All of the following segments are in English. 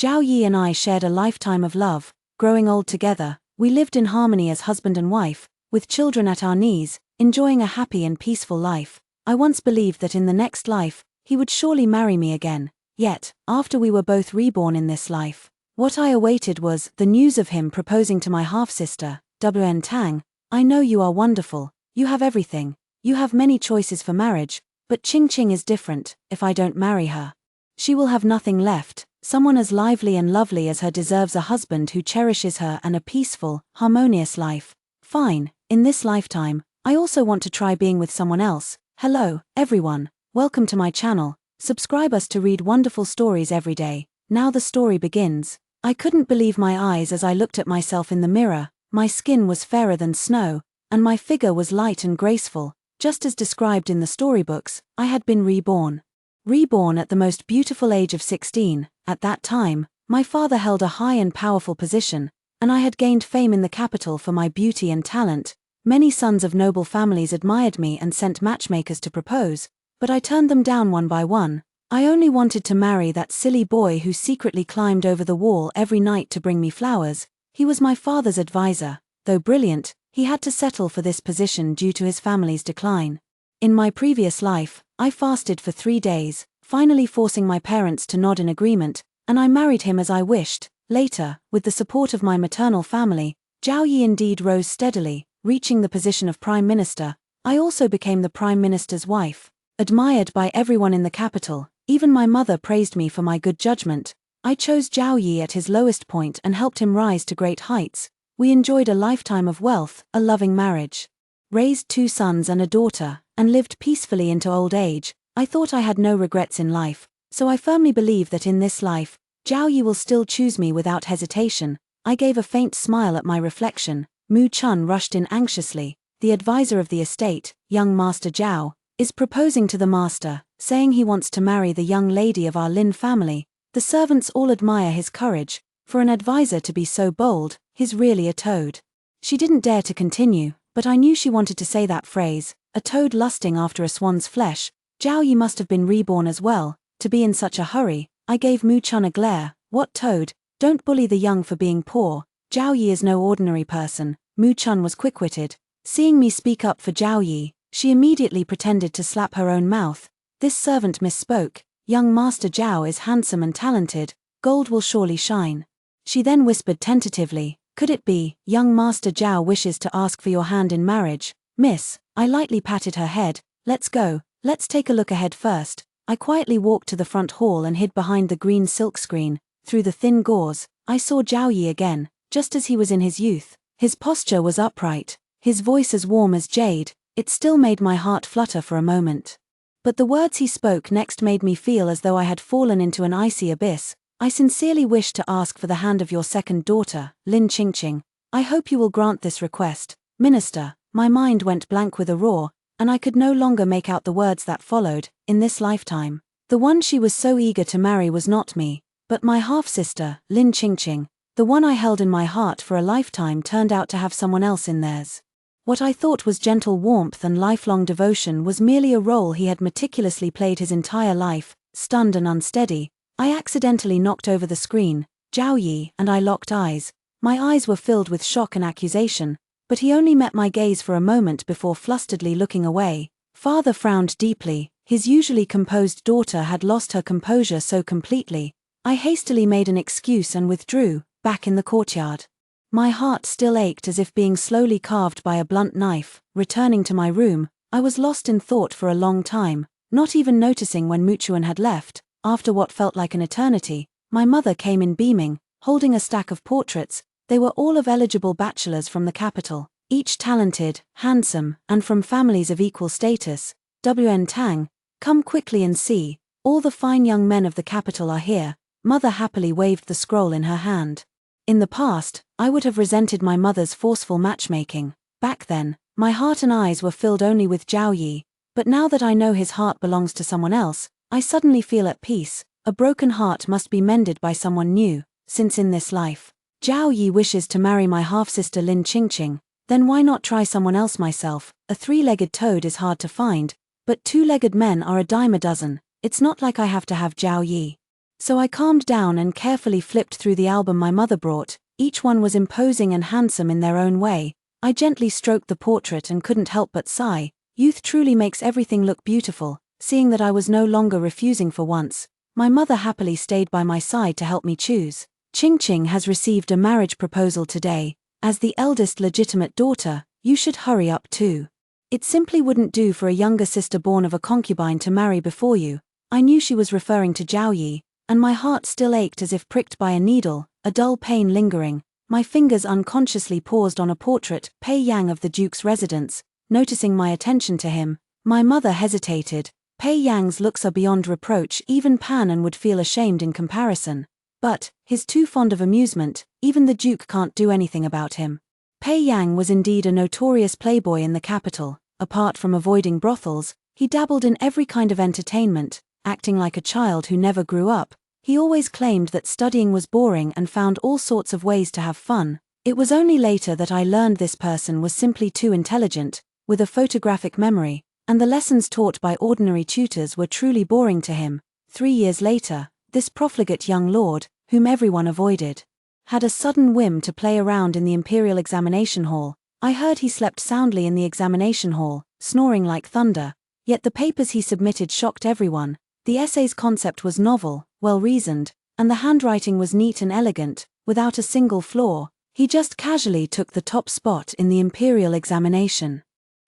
Zhao Yi and I shared a lifetime of love, growing old together. We lived in harmony as husband and wife, with children at our knees, enjoying a happy and peaceful life. I once believed that in the next life, he would surely marry me again. Yet, after we were both reborn in this life, what I awaited was the news of him proposing to my half-sister, Wen Tang. I know you are wonderful, you have everything, you have many choices for marriage, but Qing is different. If I don't marry her, she will have nothing left. Someone as lively and lovely as her deserves a husband who cherishes her and a peaceful, harmonious life. Fine, in this lifetime, I also want to try being with someone else. Hello, everyone, welcome to my channel. Subscribe us to read wonderful stories every day. Now the story begins. I couldn't believe my eyes as I looked at myself in the mirror. My skin was fairer than snow, and my figure was light and graceful. Just as described in the storybooks, I had been reborn. Reborn at the most beautiful age of 16, at that time, my father held a high and powerful position, and I had gained fame in the capital for my beauty and talent. Many sons of noble families admired me and sent matchmakers to propose, but I turned them down one by one. I only wanted to marry that silly boy who secretly climbed over the wall every night to bring me flowers. He was my father's advisor. Though brilliant, he had to settle for this position due to his family's decline. In my previous life, I fasted for 3 days, finally forcing my parents to nod in agreement, and I married him as I wished. Later, with the support of my maternal family, Zhao Yi indeed rose steadily, reaching the position of Prime Minister. I also became the Prime Minister's wife. Admired by everyone in the capital, even my mother praised me for my good judgment. I chose Zhao Yi at his lowest point and helped him rise to great heights. We enjoyed a lifetime of wealth, a loving marriage, raised 2 sons and a daughter, and lived peacefully into old age. I thought I had no regrets in life, so I firmly believe that in this life, Zhao Yi will still choose me without hesitation. I gave a faint smile at my reflection. Mu Chun rushed in anxiously. The advisor of the estate, young Master Zhao, is proposing to the master, saying he wants to marry the young lady of our Lin family. The servants all admire his courage. For an advisor to be so bold, he's really a toad. She didn't dare to continue, but I knew she wanted to say that phrase, a toad lusting after a swan's flesh. Zhao Yi must have been reborn as well, to be in such a hurry. I gave Mu Chun a glare. What toad? Don't bully the young for being poor. Zhao Yi is no ordinary person. Mu Chun was quick-witted. Seeing me speak up for Zhao Yi, she immediately pretended to slap her own mouth. This servant misspoke. Young Master Zhao is handsome and talented. Gold will surely shine. She then whispered tentatively, could it be, young Master Zhao wishes to ask for your hand in marriage? Miss, I lightly patted her head. Let's go, let's take a look ahead first. I quietly walked to the front hall and hid behind the green silk screen. Through the thin gauze, I saw Zhao Yi again, just as he was in his youth. His posture was upright, his voice as warm as jade. It still made my heart flutter for a moment. But the words he spoke next made me feel as though I had fallen into an icy abyss. I sincerely wish to ask for the hand of your second daughter, Lin Qingqing. I hope you will grant this request. Minister, my mind went blank with a roar, and I could no longer make out the words that followed. In this lifetime, the one she was so eager to marry was not me, but my half-sister, Lin Qingqing. The one I held in my heart for a lifetime turned out to have someone else in theirs. What I thought was gentle warmth and lifelong devotion was merely a role he had meticulously played his entire life. Stunned and unsteady, I accidentally knocked over the screen. Zhao Yi and I locked eyes. My eyes were filled with shock and accusation, but he only met my gaze for a moment before flusteredly looking away. Father frowned deeply. His usually composed daughter had lost her composure so completely. I hastily made an excuse and withdrew, back in the courtyard. My heart still ached as if being slowly carved by a blunt knife. Returning to my room, I was lost in thought for a long time, not even noticing when Muchuan had left. After what felt like an eternity, my mother came in beaming, holding a stack of portraits. They were all of eligible bachelors from the capital, each talented, handsome, and from families of equal status. Wen Tang, come quickly and see, all the fine young men of the capital are here. Mother happily waved the scroll in her hand. In the past, I would have resented my mother's forceful matchmaking. Back then, my heart and eyes were filled only with Zhao Yi, but now that I know his heart belongs to someone else, I suddenly feel at peace. A broken heart must be mended by someone new, since in this life, Zhao Yi wishes to marry my half-sister Lin Qingqing, then why not try someone else myself? A 3-legged toad is hard to find, but 2-legged men are a dime a dozen. It's not like I have to have Zhao Yi. So I calmed down and carefully flipped through the album my mother brought. Each one was imposing and handsome in their own way. I gently stroked the portrait and couldn't help but sigh. Youth truly makes everything look beautiful. Seeing that I was no longer refusing for once, my mother happily stayed by my side to help me choose. Ching Ching has received a marriage proposal today. As the eldest legitimate daughter, you should hurry up too. It simply wouldn't do for a younger sister born of a concubine to marry before you. I knew she was referring to Zhao Yi, and my heart still ached as if pricked by a needle, a dull pain lingering. My fingers unconsciously paused on a portrait, Pei Yang of the Duke's residence. Noticing my attention to him, my mother hesitated. Pei Yang's looks are beyond reproach, even Pan would feel ashamed in comparison. But, he's too fond of amusement, even the Duke can't do anything about him. Pei Yang was indeed a notorious playboy in the capital. Apart from avoiding brothels, he dabbled in every kind of entertainment, acting like a child who never grew up. He always claimed that studying was boring and found all sorts of ways to have fun. It was only later that I learned this person was simply too intelligent, with a photographic memory, and the lessons taught by ordinary tutors were truly boring to him. 3 years later, this profligate young lord, whom everyone avoided, had a sudden whim to play around in the imperial examination hall. I heard he slept soundly in the examination hall, snoring like thunder, yet the papers he submitted shocked everyone. The essay's concept was novel, well-reasoned, and the handwriting was neat and elegant, without a single flaw. He just casually took the top spot in the imperial examination.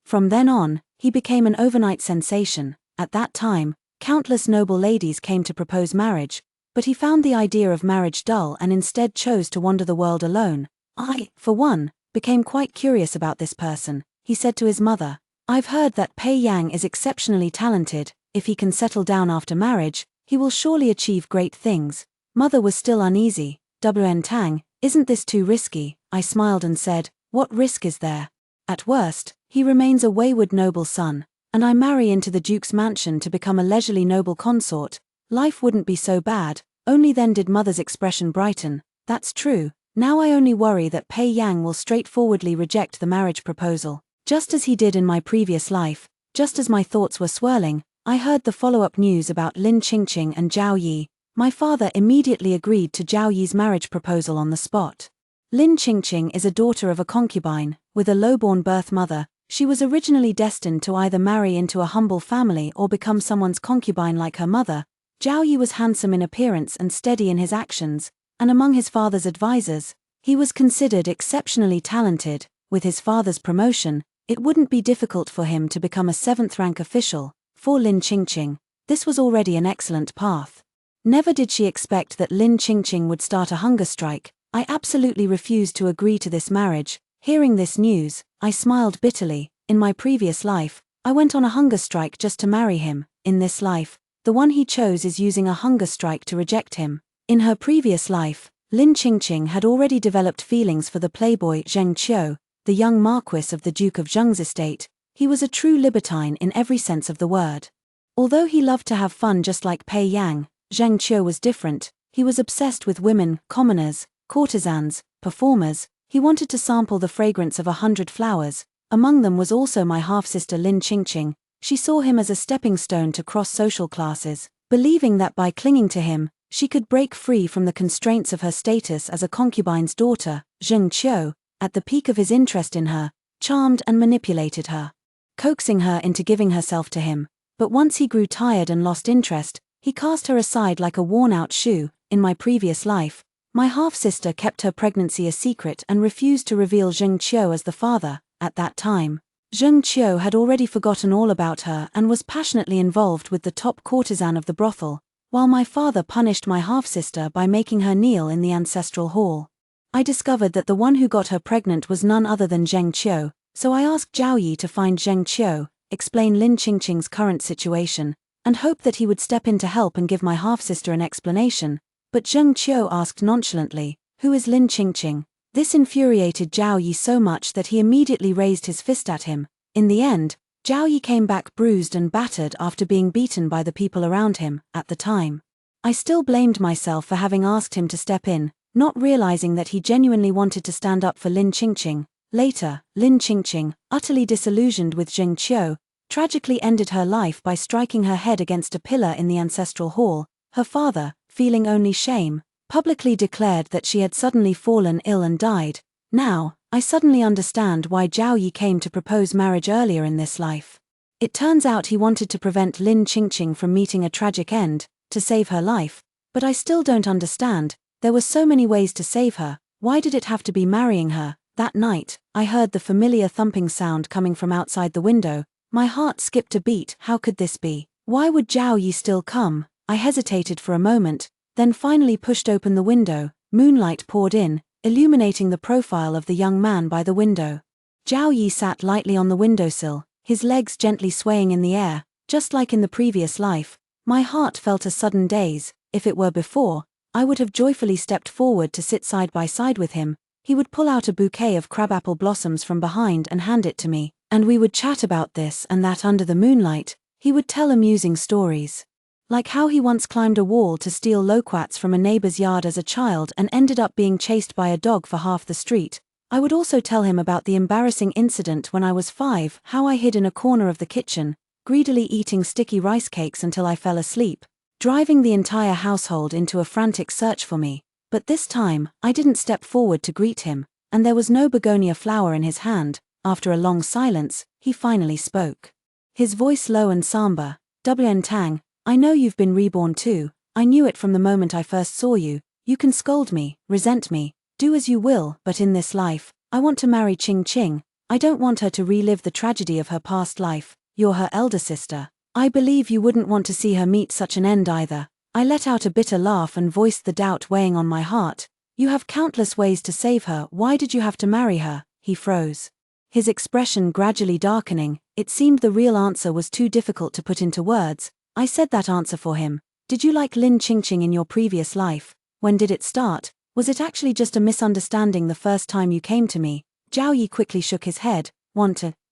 From then on, he became an overnight sensation. At that time, countless noble ladies came to propose marriage, but he found the idea of marriage dull and instead chose to wander the world alone. I, for one, became quite curious about this person. He said to his mother, "I've heard that Pei Yang is exceptionally talented. If he can settle down after marriage, he will surely achieve great things." Mother was still uneasy. "WN Tang, isn't this too risky?" I smiled and said, "What risk is there? At worst, he remains a wayward noble son, and I marry into the Duke's mansion to become a leisurely noble consort. Life wouldn't be so bad." Only then did mother's expression brighten. "That's true. Now I only worry that Pei Yang will straightforwardly reject the marriage proposal, just as he did in my previous life." Just as my thoughts were swirling, I heard the follow-up news about Lin Qingqing and Zhao Yi. My father immediately agreed to Zhao Yi's marriage proposal on the spot. Lin Qingqing is a daughter of a concubine, with a low-born birth mother. She was originally destined to either marry into a humble family or become someone's concubine like her mother. Zhao Yi was handsome in appearance and steady in his actions, and among his father's advisors, he was considered exceptionally talented. With his father's promotion, it wouldn't be difficult for him to become a 7th-rank official. For Lin Qingqing, this was already an excellent path. Never did she expect that Lin Qingqing would start a hunger strike. I absolutely refused to agree to this marriage. Hearing this news, I smiled bitterly. In my previous life, I went on a hunger strike just to marry him. In this life, the one he chose is using a hunger strike to reject him. In her previous life, Lin Qingqing had already developed feelings for the playboy Zheng Qiu, the young marquis of the Duke of Zheng's estate. He was a true libertine in every sense of the word. Although he loved to have fun just like Pei Yang, Zheng Qiu was different. He was obsessed with women, commoners, courtesans, performers. He wanted to sample the fragrance of 100 flowers. Among them was also my half-sister Lin Qingqing. She saw him as a stepping stone to cross social classes, believing that by clinging to him, she could break free from the constraints of her status as a concubine's daughter. Zheng Qiu, at the peak of his interest in her, charmed and manipulated her, coaxing her into giving herself to him. But once he grew tired and lost interest, he cast her aside like a worn-out shoe. In my previous life, my half-sister kept her pregnancy a secret and refused to reveal Zheng Qiu as the father. At that time, Zheng Qiu had already forgotten all about her and was passionately involved with the top courtesan of the brothel, while my father punished my half-sister by making her kneel in the ancestral hall. I discovered that the one who got her pregnant was none other than Zheng Qiu, so I asked Zhao Yi to find Zheng Qiu, explain Lin Qingqing's current situation, and hoped that he would step in to help and give my half-sister an explanation. But Zheng Qiu asked nonchalantly, "Who is Lin Qingqing?" This infuriated Zhao Yi so much that he immediately raised his fist at him. In the end, Zhao Yi came back bruised and battered after being beaten by the people around him. At the time, I still blamed myself for having asked him to step in, not realizing that he genuinely wanted to stand up for Lin Qingqing. Later, Lin Qingqing, utterly disillusioned with Zheng Qiu, tragically ended her life by striking her head against a pillar in the ancestral hall. Her father, feeling only shame, publicly declared that she had suddenly fallen ill and died. Now, I suddenly understand why Zhao Yi came to propose marriage earlier in this life. It turns out he wanted to prevent Lin Qingqing from meeting a tragic end, to save her life, but I still don't understand. There were so many ways to save her, why did it have to be marrying her? That night, I heard the familiar thumping sound coming from outside the window. My heart skipped a beat. How could this be? Why would Zhao Yi still come? I hesitated for a moment, then finally pushed open the window. Moonlight poured in, illuminating the profile of the young man by the window. Zhao Yi sat lightly on the windowsill, his legs gently swaying in the air, just like in the previous life. My heart felt a sudden daze. If it were before, I would have joyfully stepped forward to sit side by side with him. He would pull out a bouquet of crabapple blossoms from behind and hand it to me, and we would chat about this and that under the moonlight. He would tell amusing stories. Like how he once climbed a wall to steal loquats from a neighbor's yard as a child and ended up being chased by a dog for half the street. I would also tell him about the embarrassing incident when I was 5, how I hid in a corner of the kitchen, greedily eating sticky rice cakes until I fell asleep, driving the entire household into a frantic search for me. But this time, I didn't step forward to greet him, and there was no begonia flower in his hand. After a long silence, he finally spoke. His voice low and somber. "WN Tang, I know you've been reborn too. I knew it from the moment I first saw you. You can scold me, resent me, do as you will, but in this life, I want to marry Qing. I don't want her to relive the tragedy of her past life. You're her elder sister. I believe you wouldn't want to see her meet such an end either." I let out a bitter laugh and voiced the doubt weighing on my heart. "You have countless ways to save her. Why did you have to marry her?" He froze, his expression gradually darkening. It seemed the real answer was too difficult to put into words. I said that answer for him. "Did you like Lin Qingqing in your previous life? When did it start? Was it actually just a misunderstanding the first time you came to me?" Zhao Yi quickly shook his head.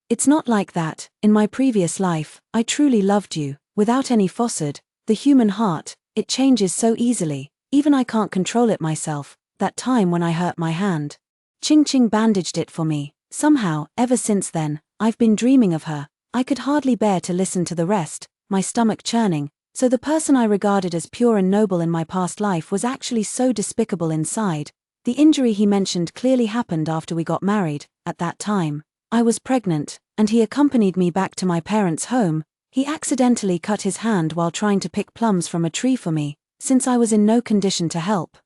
"It's not like that. In my previous life, I truly loved you, without any facade. The human heart, it changes so easily, even I can't control it myself. That time when I hurt my hand, Qingqing bandaged it for me. Somehow, ever since then, I've been dreaming of her." I could hardly bear to listen to the rest, my stomach churning. So the person I regarded as pure and noble in my past life was actually so despicable inside. The injury he mentioned clearly happened after we got married. At that time, I was pregnant, and he accompanied me back to my parents' home. He accidentally cut his hand while trying to pick plums from a tree for me, since I was in no condition to help.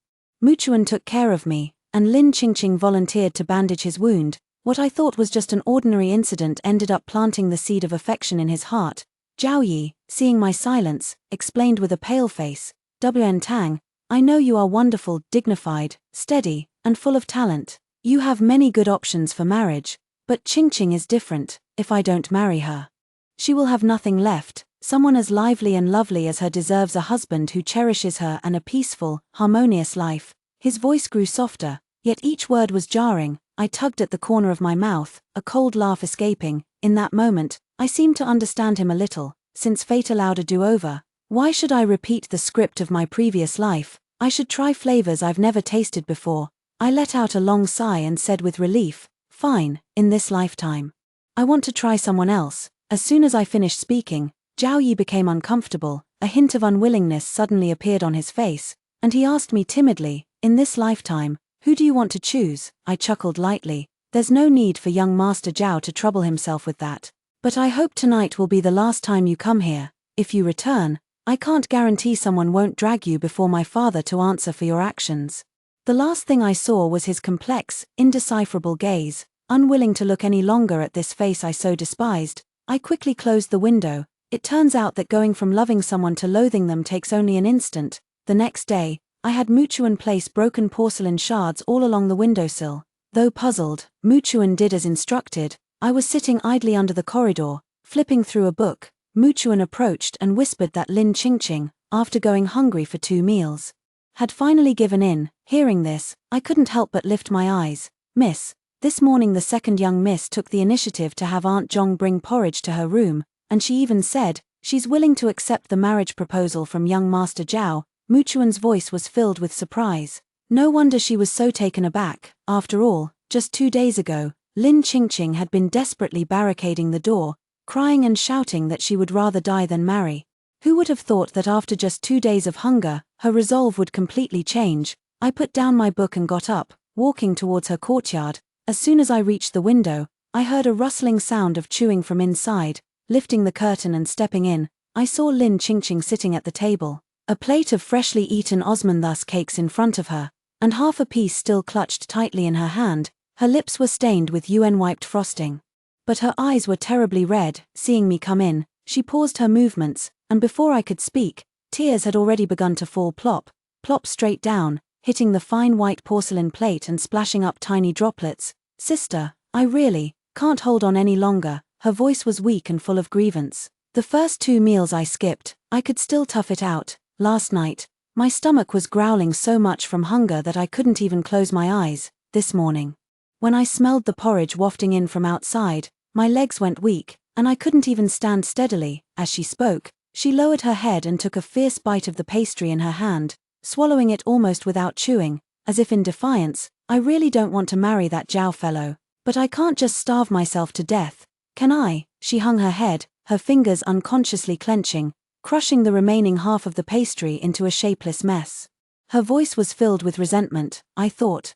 Muchuan took care of me, and Lin Qingqing volunteered to bandage his wound. What I thought was just an ordinary incident ended up planting the seed of affection in his heart. Zhao Yi, seeing my silence, explained with a pale face, "WN Tang, I know you are wonderful, dignified, steady, and full of talent. You have many good options for marriage, but Qingqing is different. If I don't marry her, she will have nothing left. Someone as lively and lovely as her deserves a husband who cherishes her and a peaceful, harmonious life." His voice grew softer, yet each word was jarring. I tugged at the corner of my mouth, a cold laugh escaping. In that moment, I seemed to understand him a little. Since fate allowed a do-over, why should I repeat the script of my previous life? I should try flavors I've never tasted before. I let out a long sigh and said with relief, "Fine, in this lifetime. I want to try someone else." As soon as I finished speaking, Zhao Yi became uncomfortable. A hint of unwillingness suddenly appeared on his face, and he asked me timidly, "In this lifetime, who do you want to choose?" I chuckled lightly. There's no need for young Master Zhao to trouble himself with that. "But I hope tonight will be the last time you come here. If you return, I can't guarantee someone won't drag you before my father to answer for your actions." The last thing I saw was his complex, indecipherable gaze. Unwilling to look any longer at this face I so despised, I quickly closed the window. It turns out that going from loving someone to loathing them takes only an instant. The next day, I had Muchuan place broken porcelain shards all along the windowsill. Though puzzled, Muchuan did as instructed. I was sitting idly under the corridor, flipping through a book. Muchuan approached and whispered that Lin Qingqing, after going hungry for 2 meals, had finally given in. Hearing this, I couldn't help but lift my eyes. "Miss, this morning the second young miss took the initiative to have Aunt Zhong bring porridge to her room, and she even said she's willing to accept the marriage proposal from young Master Zhao." Muchuan's voice was filled with surprise. No wonder she was so taken aback. After all, just 2 days ago, Lin Qingqing had been desperately barricading the door, crying and shouting that she would rather die than marry. Who would have thought that after just 2 days of hunger, her resolve would completely change? I put down my book and got up, walking towards her courtyard. As soon as I reached the window, I heard a rustling sound of chewing from inside. Lifting the curtain and stepping in, I saw Lin Qingqing sitting at the table. A plate of freshly eaten osmanthus cakes in front of her, and half a piece still clutched tightly in her hand. Her lips were stained with UN-wiped frosting. But her eyes were terribly red. Seeing me come in, she paused her movements, and before I could speak, tears had already begun to fall plop, plop straight down, hitting the fine white porcelain plate and splashing up tiny droplets. Sister, I really can't hold on any longer. Her voice was weak and full of grievance. The first 2 meals I skipped, I could still tough it out. Last night, my stomach was growling so much from hunger that I couldn't even close my eyes. This morning, when I smelled the porridge wafting in from outside, my legs went weak, and I couldn't even stand steadily. As she spoke, she lowered her head and took a fierce bite of the pastry in her hand, swallowing it almost without chewing, as if in defiance. I really don't want to marry that Zhao fellow, but I can't just starve myself to death, can I? She hung her head, her fingers unconsciously clenching, crushing the remaining half of the pastry into a shapeless mess. Her voice was filled with resentment. I thought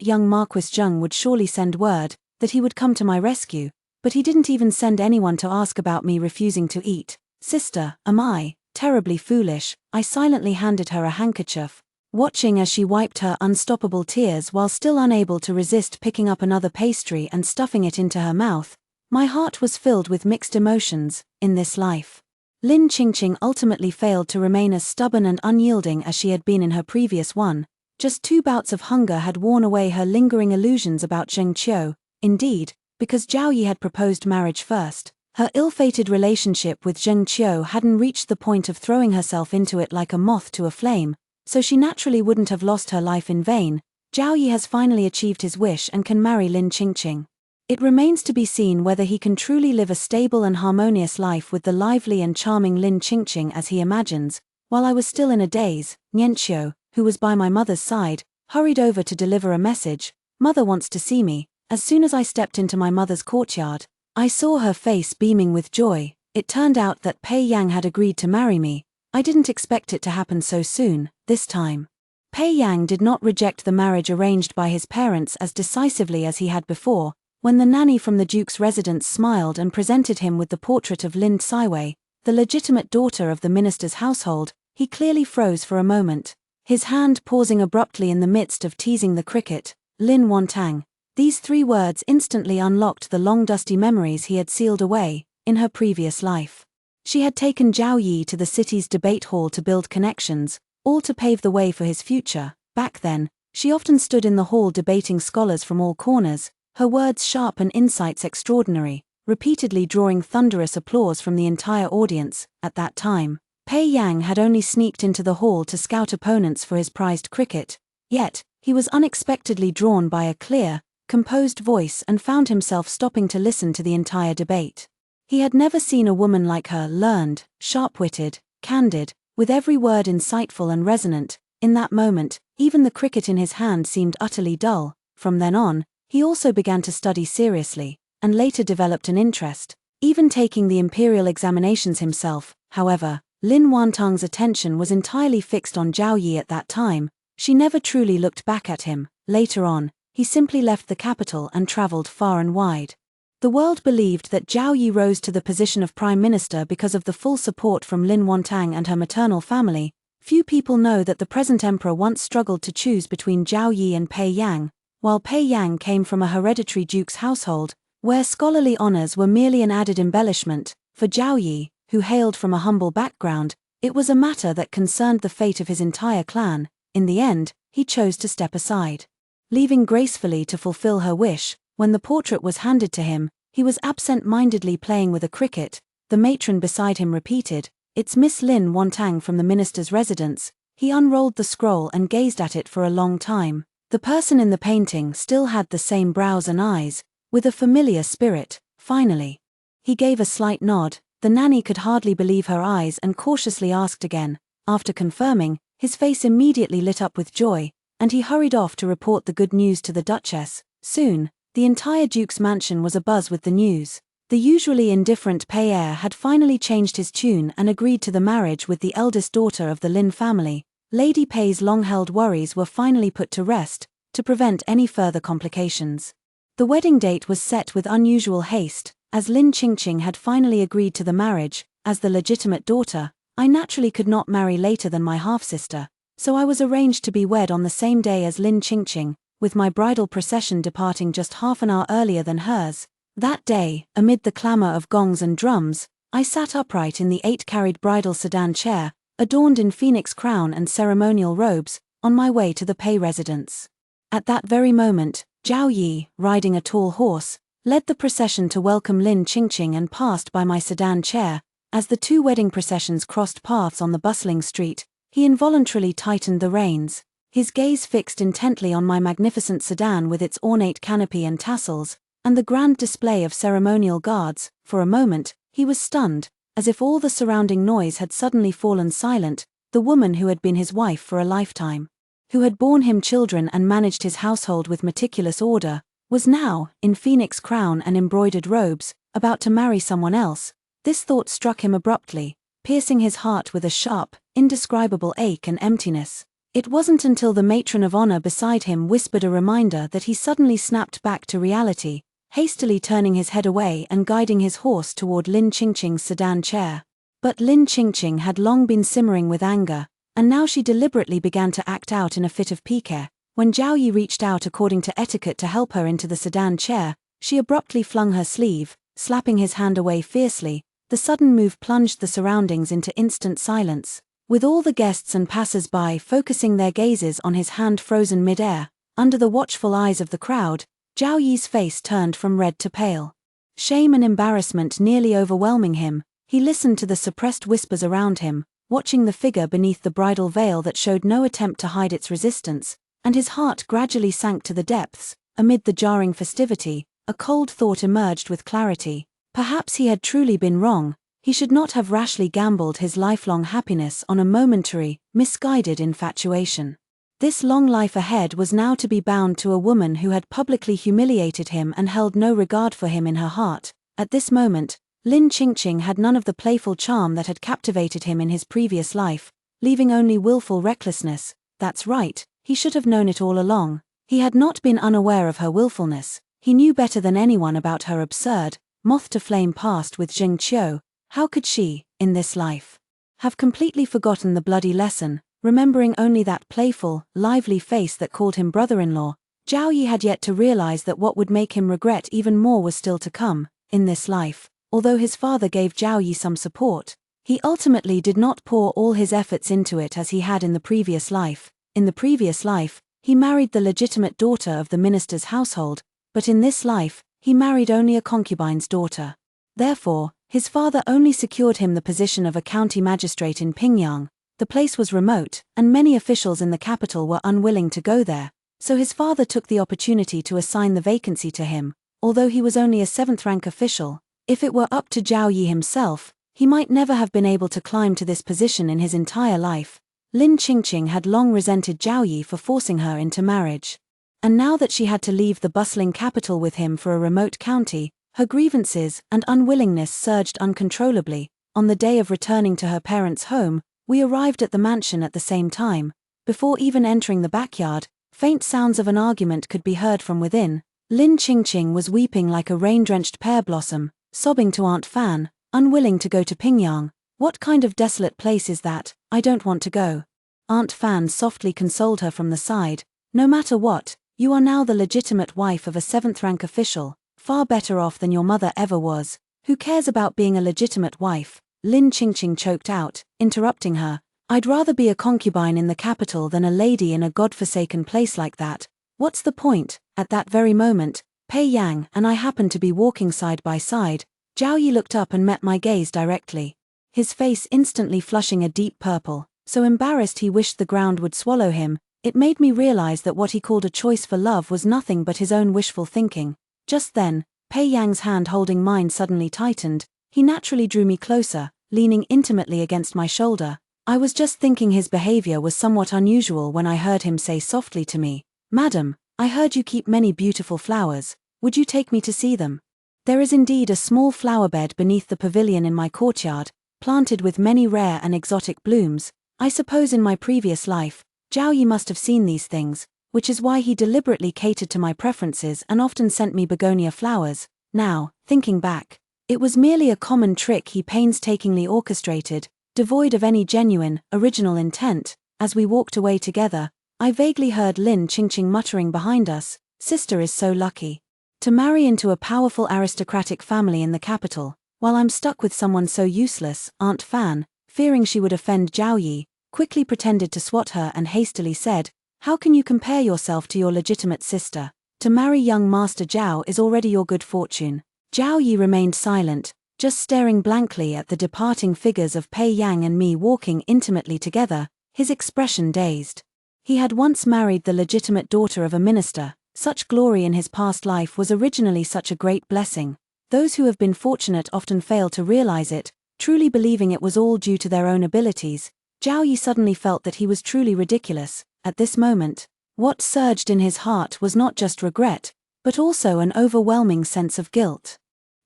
young Marquis Zheng would surely send word that he would come to my rescue, but he didn't even send anyone to ask about me refusing to eat. Sister, am I terribly foolish? I silently handed her a handkerchief, watching as she wiped her unstoppable tears while still unable to resist picking up another pastry and stuffing it into her mouth. My heart was filled with mixed emotions. In this life, Lin Qingqing ultimately failed to remain as stubborn and unyielding as she had been in her previous one. Just 2 bouts of hunger had worn away her lingering illusions about Zheng Qiu. Indeed, because Zhao Yi had proposed marriage first, her ill-fated relationship with Zheng Qiu hadn't reached the point of throwing herself into it like a moth to a flame, so she naturally wouldn't have lost her life in vain. Zhao Yi has finally achieved his wish and can marry Lin Qingqing. It remains to be seen whether he can truly live a stable and harmonious life with the lively and charming Lin Qingqing as he imagines. While I was still in a daze, Nianqiu, who was by my mother's side, hurried over to deliver a message. Mother wants to see me. As soon as I stepped into my mother's courtyard, I saw her face beaming with joy. It turned out that Pei Yang had agreed to marry me. I didn't expect it to happen so soon. This time, Pei Yang did not reject the marriage arranged by his parents as decisively as he had before. When the nanny from the Duke's residence smiled and presented him with the portrait of Lin Caiwei, the legitimate daughter of the minister's household, he clearly froze for a moment, his hand pausing abruptly in the midst of teasing the cricket. Lin Wantang. These 3 words instantly unlocked the long dusty memories he had sealed away. In her previous life, she had taken Zhao Yi to the city's debate hall to build connections, all to pave the way for his future. Back then, she often stood in the hall debating scholars from all corners, her words sharp and insights extraordinary, repeatedly drawing thunderous applause from the entire audience. At that time, Pei Yang had only sneaked into the hall to scout opponents for his prized cricket, yet, he was unexpectedly drawn by a clear, composed voice and found himself stopping to listen to the entire debate. He had never seen a woman like her, learned, sharp-witted, candid, with every word insightful and resonant. In that moment, even the cricket in his hand seemed utterly dull. From then on, he also began to study seriously, and later developed an interest, even taking the imperial examinations himself. However, Lin Wantang's attention was entirely fixed on Zhao Yi at that time. She never truly looked back at him. Later on, he simply left the capital and traveled far and wide. The world believed that Zhao Yi rose to the position of prime minister because of the full support from Lin Wantang and her maternal family. Few people know that the present emperor once struggled to choose between Zhao Yi and Pei Yang. While Pei Yang came from a hereditary duke's household, where scholarly honors were merely an added embellishment, for Zhao Yi, who hailed from a humble background, it was a matter that concerned the fate of his entire clan. In the end, he chose to step aside. Leaving gracefully to fulfill her wish, when the portrait was handed to him, he was absent-mindedly playing with a cricket. The matron beside him repeated, "It's Miss Lin Wantang from the minister's residence." He unrolled the scroll and gazed at it for a long time. The person in the painting still had the same brows and eyes, with a familiar spirit. Finally, he gave a slight nod. The nanny could hardly believe her eyes and cautiously asked again. After confirming, his face immediately lit up with joy, and he hurried off to report the good news to the Duchess. Soon, the entire Duke's mansion was abuzz with the news. The usually indifferent Pei heir had finally changed his tune and agreed to the marriage with the eldest daughter of the Lin family. Lady Pei's long-held worries were finally put to rest, to prevent any further complications. The wedding date was set with unusual haste, as Lin Qingqing had finally agreed to the marriage. As the legitimate daughter, I naturally could not marry later than my half-sister, so I was arranged to be wed on the same day as Lin Qingqing, with my bridal procession departing just half an hour earlier than hers. That day, amid the clamor of gongs and drums, I sat upright in the 8-carried bridal sedan chair, adorned in phoenix crown and ceremonial robes, on my way to the Pei residence. At that very moment, Zhao Yi, riding a tall horse, led the procession to welcome Lin Qingqing and passed by my sedan chair. As the two wedding processions crossed paths on the bustling street, he involuntarily tightened the reins, his gaze fixed intently on my magnificent sedan with its ornate canopy and tassels, and the grand display of ceremonial guards. For a moment, he was stunned, as if all the surrounding noise had suddenly fallen silent. The woman who had been his wife for a lifetime, who had borne him children and managed his household with meticulous order, was now, in phoenix crown and embroidered robes, about to marry someone else. This thought struck him abruptly, piercing his heart with a sharp, indescribable ache and emptiness. It wasn't until the matron of honor beside him whispered a reminder that he suddenly snapped back to reality, hastily turning his head away and guiding his horse toward Lin Qingqing's sedan chair. But Lin Qingqing had long been simmering with anger, and now she deliberately began to act out in a fit of pique. When Zhao Yi reached out according to etiquette to help her into the sedan chair, she abruptly flung her sleeve, slapping his hand away fiercely. The sudden move plunged the surroundings into instant silence, with all the guests and passers-by focusing their gazes on his hand frozen mid-air. Under the watchful eyes of the crowd, Zhao Yi's face turned from red to pale. Shame and embarrassment nearly overwhelming him, he listened to the suppressed whispers around him, watching the figure beneath the bridal veil that showed no attempt to hide its resistance, and his heart gradually sank to the depths. Amid the jarring festivity, a cold thought emerged with clarity. Perhaps he had truly been wrong. He should not have rashly gambled his lifelong happiness on a momentary, misguided infatuation. This long life ahead was now to be bound to a woman who had publicly humiliated him and held no regard for him in her heart. At this moment, Lin Qingqing had none of the playful charm that had captivated him in his previous life, leaving only willful recklessness. That's right, he should have known it all along. He had not been unaware of her willfulness. He knew better than anyone about her absurd, moth-to-flame past with Jing Qiu. How could she, in this life, have completely forgotten the bloody lesson, remembering only that playful, lively face that called him brother-in-law? Zhao Yi had yet to realize that what would make him regret even more was still to come. In this life, although his father gave Zhao Yi some support, he ultimately did not pour all his efforts into it as he had in the previous life. In the previous life, he married the legitimate daughter of the minister's household, but in this life, he married only a concubine's daughter. Therefore, his father only secured him the position of a county magistrate in Pingyang. The place was remote, and many officials in the capital were unwilling to go there, so his father took the opportunity to assign the vacancy to him. Although he was only a 7th-rank official, if it were up to Zhao Yi himself, he might never have been able to climb to this position in his entire life. Lin Qingqing had long resented Zhao Yi for forcing her into marriage. And now that she had to leave the bustling capital with him for a remote county, her grievances and unwillingness surged uncontrollably. On the day of returning to her parents' home, we arrived at the mansion at the same time. Before even entering the backyard, faint sounds of an argument could be heard from within. Lin Qingqing was weeping like a rain-drenched pear blossom, sobbing to Aunt Fan, unwilling to go to Pingyang. "What kind of desolate place is that? I don't want to go." Aunt Fan softly consoled her from the side. "No matter what, you are now the legitimate wife of a 7th-rank official, far better off than your mother ever was. Who cares about being a legitimate wife?" Lin Qingqing choked out, interrupting her. "I'd rather be a concubine in the capital than a lady in a godforsaken place like that. What's the point?" At that very moment, Pei Yang and I happened to be walking side by side. Zhao Yi looked up and met my gaze directly, his face instantly flushing a deep purple, so embarrassed he wished the ground would swallow him. It made me realize that what he called a choice for love was nothing but his own wishful thinking. Just then, Pei Yang's hand holding mine suddenly tightened. He naturally drew me closer, leaning intimately against my shoulder. I was just thinking his behavior was somewhat unusual when I heard him say softly to me, "Madam, I heard you keep many beautiful flowers. Would you take me to see them?" There is indeed a small flower bed beneath the pavilion in my courtyard, planted with many rare and exotic blooms. I suppose in my previous life, Zhao Yi must have seen these things, which is why he deliberately catered to my preferences and often sent me begonia flowers. Now, thinking back, it was merely a common trick he painstakingly orchestrated, devoid of any genuine, original intent. As we walked away together, I vaguely heard Lin Qingqing muttering behind us, "Sister is so lucky to marry into a powerful aristocratic family in the capital, while I'm stuck with someone so useless." Aunt Fan, fearing she would offend Zhao Yi, quickly pretended to swat her and hastily said, "How can you compare yourself to your legitimate sister? To marry young Master Zhao is already your good fortune." Zhao Yi remained silent, just staring blankly at the departing figures of Pei Yang and me walking intimately together, his expression dazed. He had once married the legitimate daughter of a minister. Such glory in his past life was originally such a great blessing. Those who have been fortunate often fail to realize it, truly believing it was all due to their own abilities. Zhao Yi suddenly felt that he was truly ridiculous. At this moment, what surged in his heart was not just regret, but also an overwhelming sense of guilt.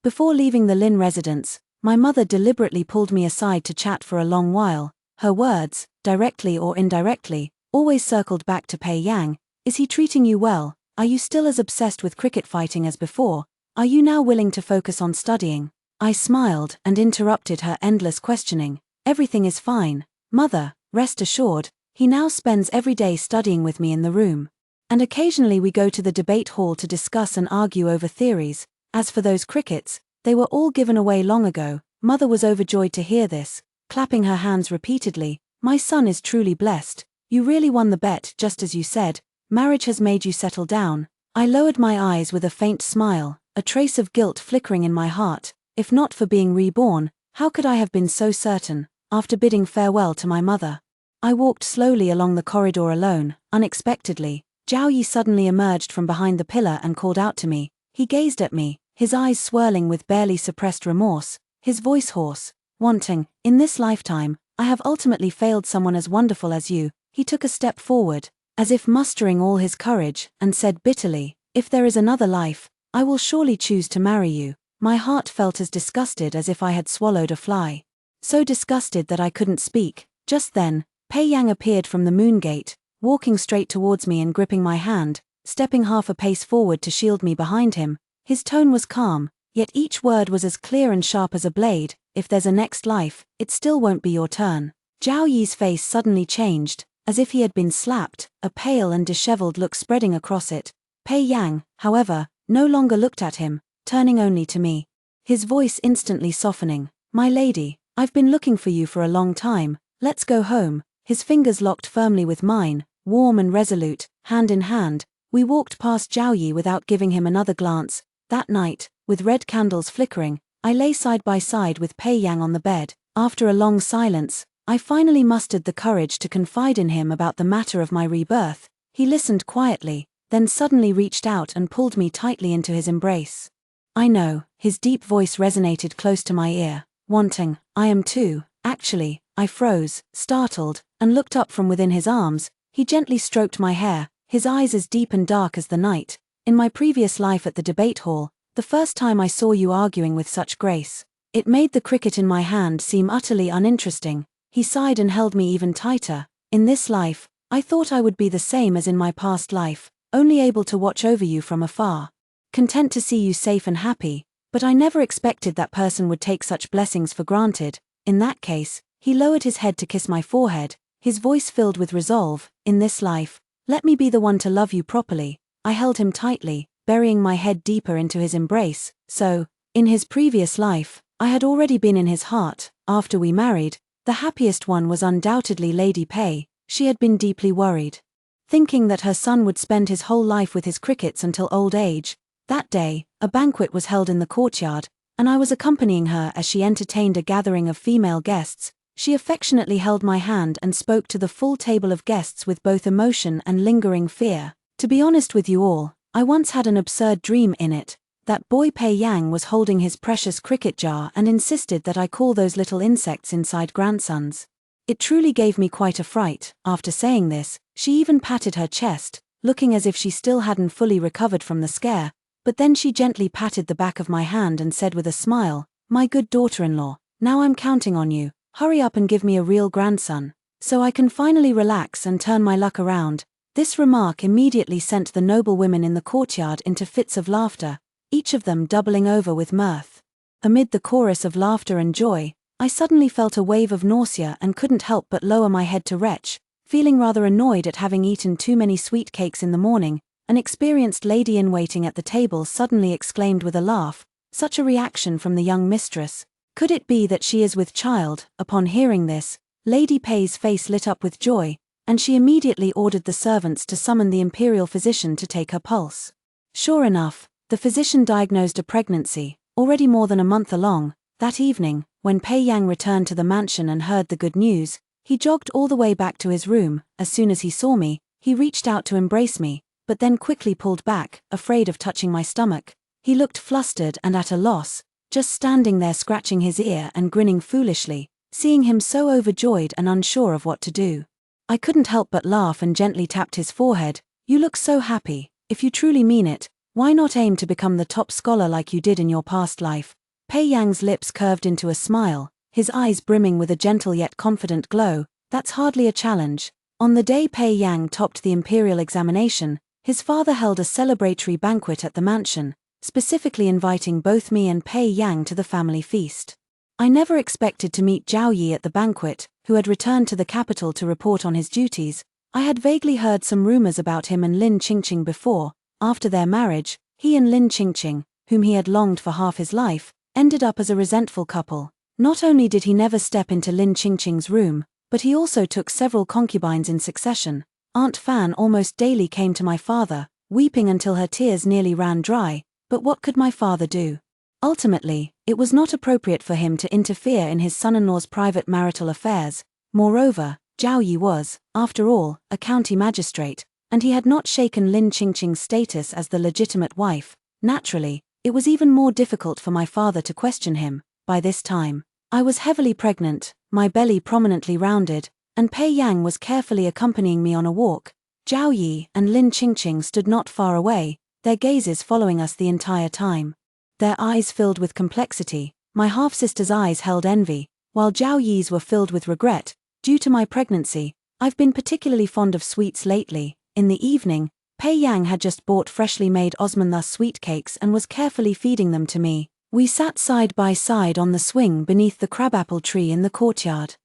Before leaving the Lin residence, my mother deliberately pulled me aside to chat for a long while. Her words, directly or indirectly, always circled back to Pei Yang. "Is he treating you well? Are you still as obsessed with cricket fighting as before? Are you now willing to focus on studying?" I smiled and interrupted her endless questioning. "Everything is fine, Mother, rest assured. He now spends every day studying with me in the room. And occasionally we go to the debate hall to discuss and argue over theories. As for those crickets, they were all given away long ago." Mother was overjoyed to hear this, clapping her hands repeatedly. "My son is truly blessed. You really won the bet, just as you said. Marriage has made you settle down." I lowered my eyes with a faint smile, a trace of guilt flickering in my heart. If not for being reborn, how could I have been so certain? After bidding farewell to my mother, I walked slowly along the corridor alone. Unexpectedly, Zhao Yi suddenly emerged from behind the pillar and called out to me. He gazed at me, his eyes swirling with barely suppressed remorse, his voice hoarse, wanting. "In this lifetime, I have ultimately failed someone as wonderful as you." He took a step forward, as if mustering all his courage, and said bitterly, "If there is another life, I will surely choose to marry you." My heart felt as disgusted as if I had swallowed a fly. So disgusted that I couldn't speak. Just then, Pei Yang appeared from the moon gate, walking straight towards me and gripping my hand, stepping half a pace forward to shield me behind him. His tone was calm, yet each word was as clear and sharp as a blade. "If there's a next life, it still won't be your turn." Zhao Yi's face suddenly changed, as if he had been slapped, a pale and disheveled look spreading across it. Pei Yang, however, no longer looked at him, turning only to me. His voice instantly softening. "My lady, I've been looking for you for a long time. Let's go home." His fingers locked firmly with mine, warm and resolute, hand in hand. We walked past Zhao Yi without giving him another glance. That night, with red candles flickering, I lay side by side with Pei Yang on the bed. After a long silence, I finally mustered the courage to confide in him about the matter of my rebirth. He listened quietly, then suddenly reached out and pulled me tightly into his embrace. "I know," his deep voice resonated close to my ear. "Wanting, I am too, actually." I froze, startled, and looked up from within his arms. He gently stroked my hair, his eyes as deep and dark as the night. "In my previous life at the debate hall, the first time I saw you arguing with such grace, it made the cricket in my hand seem utterly uninteresting." He sighed and held me even tighter. "In this life, I thought I would be the same as in my past life, only able to watch over you from afar, content to see you safe and happy, but I never expected that person would take such blessings for granted. In that case," he lowered his head to kiss my forehead, his voice filled with resolve, "in this life, let me be the one to love you properly." I held him tightly, burying my head deeper into his embrace. So, in his previous life, I had already been in his heart. After we married, the happiest one was undoubtedly Lady Pei. She had been deeply worried, thinking that her son would spend his whole life with his crickets until old age. That day, a banquet was held in the courtyard, and I was accompanying her as she entertained a gathering of female guests. She affectionately held my hand and spoke to the full table of guests with both emotion and lingering fear. "To be honest with you all, I once had an absurd dream in it. That boy Pei Yang was holding his precious cricket jar and insisted that I call those little insects inside grandsons. It truly gave me quite a fright." After saying this, she even patted her chest, looking as if she still hadn't fully recovered from the scare. But then she gently patted the back of my hand and said with a smile, "My good daughter-in-law, now I'm counting on you, hurry up and give me a real grandson, so I can finally relax and turn my luck around." This remark immediately sent the noble women in the courtyard into fits of laughter, each of them doubling over with mirth. Amid the chorus of laughter and joy, I suddenly felt a wave of nausea and couldn't help but lower my head to retch, feeling rather annoyed at having eaten too many sweet cakes in the morning. An experienced lady-in-waiting at the table suddenly exclaimed with a laugh, "Such a reaction from the young mistress. Could it be that she is with child?" Upon hearing this, Lady Pei's face lit up with joy, and she immediately ordered the servants to summon the imperial physician to take her pulse. Sure enough, the physician diagnosed a pregnancy, already more than a month along. That evening, when Pei Yang returned to the mansion and heard the good news, he jogged all the way back to his room. As soon as he saw me, he reached out to embrace me, but then quickly pulled back, afraid of touching my stomach. He looked flustered and at a loss, just standing there scratching his ear and grinning foolishly, seeing him so overjoyed and unsure of what to do. I couldn't help but laugh and gently tapped his forehead. "You look so happy. If you truly mean it, why not aim to become the top scholar like you did in your past life?" Pei Yang's lips curved into a smile, his eyes brimming with a gentle yet confident glow. "That's hardly a challenge." On the day Pei Yang topped the imperial examination, his father held a celebratory banquet at the mansion, specifically inviting both me and Pei Yang to the family feast. I never expected to meet Zhao Yi at the banquet, who had returned to the capital to report on his duties. I had vaguely heard some rumors about him and Lin Qingqing before. After their marriage, he and Lin Qingqing, whom he had longed for half his life, ended up as a resentful couple. Not only did he never step into Lin Qingqing's room, but he also took several concubines in succession. Aunt Fan almost daily came to my father, weeping until her tears nearly ran dry, but what could my father do? Ultimately, it was not appropriate for him to interfere in his son-in-law's private marital affairs. Moreover, Zhao Yi was, after all, a county magistrate, and he had not shaken Lin Qingqing's status as the legitimate wife. Naturally, it was even more difficult for my father to question him. By this time, I was heavily pregnant, my belly prominently rounded, and Pei Yang was carefully accompanying me on a walk. Zhao Yi and Lin Qingqing stood not far away, their gazes following us the entire time. Their eyes filled with complexity, my half-sister's eyes held envy, while Zhao Yi's were filled with regret. Due to my pregnancy, I've been particularly fond of sweets lately. In the evening, Pei Yang had just bought freshly made Osmanthus sweet cakes and was carefully feeding them to me. We sat side by side on the swing beneath the crabapple tree in the courtyard.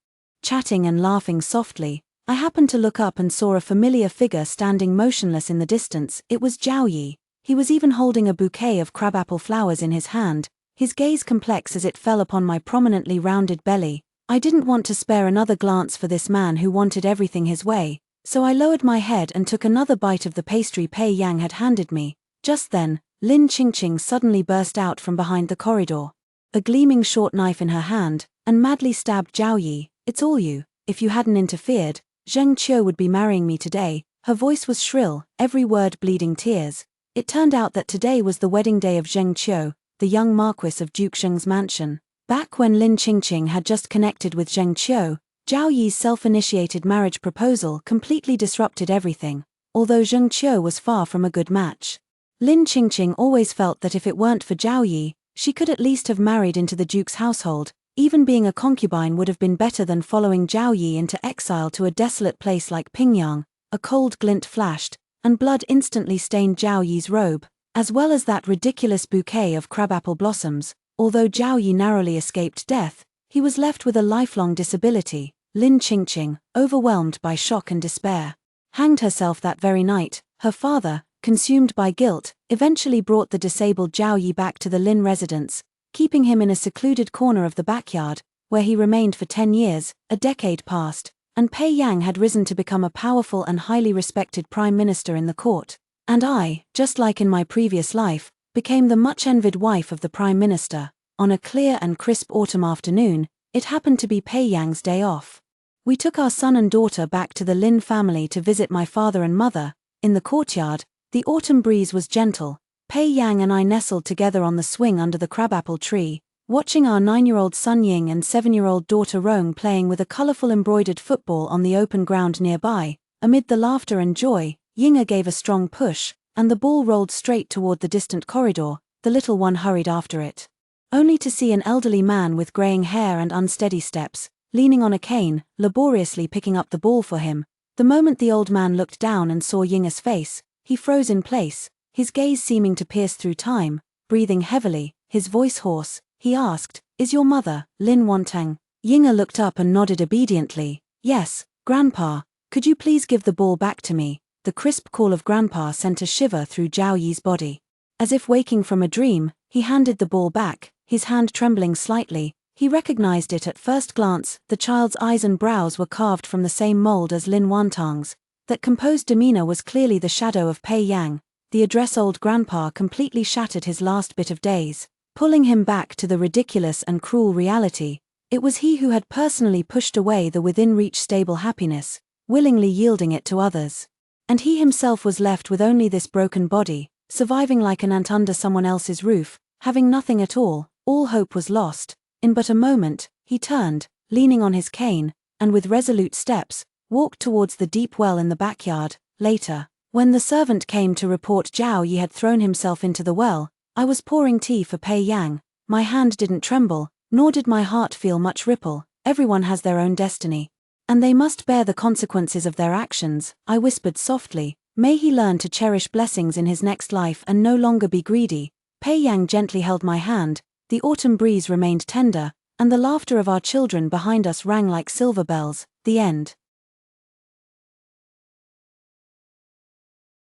Chatting and laughing softly, I happened to look up and saw a familiar figure standing motionless in the distance. It was Zhao Yi. He was even holding a bouquet of crabapple flowers in his hand, his gaze complex as it fell upon my prominently rounded belly. I didn't want to spare another glance for this man who wanted everything his way, so I lowered my head and took another bite of the pastry Pei Yang had handed me. Just then, Lin Qingqing suddenly burst out from behind the corridor, a gleaming short knife in her hand, and madly stabbed Zhao Yi. "It's all you. If you hadn't interfered, Zheng Qiu would be marrying me today." Her voice was shrill, every word bleeding tears. It turned out that today was the wedding day of Zheng Qiu, the young Marquis of Duke Zheng's mansion. Back when Lin Qingqing had just connected with Zheng Qiu, Zhao Yi's self-initiated marriage proposal completely disrupted everything, although Zheng Qiu was far from a good match. Lin Qingqing always felt that if it weren't for Zhao Yi, she could at least have married into the Duke's household. Even being a concubine would have been better than following Zhao Yi into exile to a desolate place like Pingyang. A cold glint flashed, and blood instantly stained Zhao Yi's robe, as well as that ridiculous bouquet of crabapple blossoms. Although Zhao Yi narrowly escaped death, he was left with a lifelong disability. Lin Qingqing, overwhelmed by shock and despair, hanged herself that very night. Her father, consumed by guilt, eventually brought the disabled Zhao Yi back to the Lin residence, keeping him in a secluded corner of the backyard, where he remained for 10 years. A decade passed, and Pei Yang had risen to become a powerful and highly respected prime minister in the court. And I, just like in my previous life, became the much-envied wife of the prime minister. On a clear and crisp autumn afternoon, it happened to be Pei Yang's day off. We took our son and daughter back to the Lin family to visit my father and mother. In the courtyard, the autumn breeze was gentle. Pei Yang and I nestled together on the swing under the crabapple tree, watching our 9-year-old son Ying and 7-year-old daughter Rong playing with a colorful embroidered football on the open ground nearby. Amid the laughter and joy, Ying gave a strong push, and the ball rolled straight toward the distant corridor. The little one hurried after it, only to see an elderly man with graying hair and unsteady steps, leaning on a cane, laboriously picking up the ball for him. The moment the old man looked down and saw Yinga's face, he froze in place, his gaze seeming to pierce through time. Breathing heavily, his voice hoarse, he asked, "Is your mother, Lin Wantang?" Yinga looked up and nodded obediently. "Yes, Grandpa, could you please give the ball back to me?" The crisp call of Grandpa sent a shiver through Zhao Yi's body. As if waking from a dream, he handed the ball back, his hand trembling slightly. He recognized it at first glance. The child's eyes and brows were carved from the same mold as Lin Wantang's. That composed demeanor was clearly the shadow of Pei Yang. The address old Grandpa completely shattered his last bit of days, pulling him back to the ridiculous and cruel reality. It was he who had personally pushed away the within-reach stable happiness, willingly yielding it to others. And he himself was left with only this broken body, surviving like an ant under someone else's roof, having nothing at all. All hope was lost. In but a moment, he turned, leaning on his cane, and with resolute steps, walked towards the deep well in the backyard. Later, when the servant came to report Zhao Yi had thrown himself into the well, I was pouring tea for Pei Yang. My hand didn't tremble, nor did my heart feel much ripple. Everyone has their own destiny, and they must bear the consequences of their actions. I whispered softly, "May he learn to cherish blessings in his next life and no longer be greedy." Pei Yang gently held my hand, the autumn breeze remained tender, and the laughter of our children behind us rang like silver bells. The end.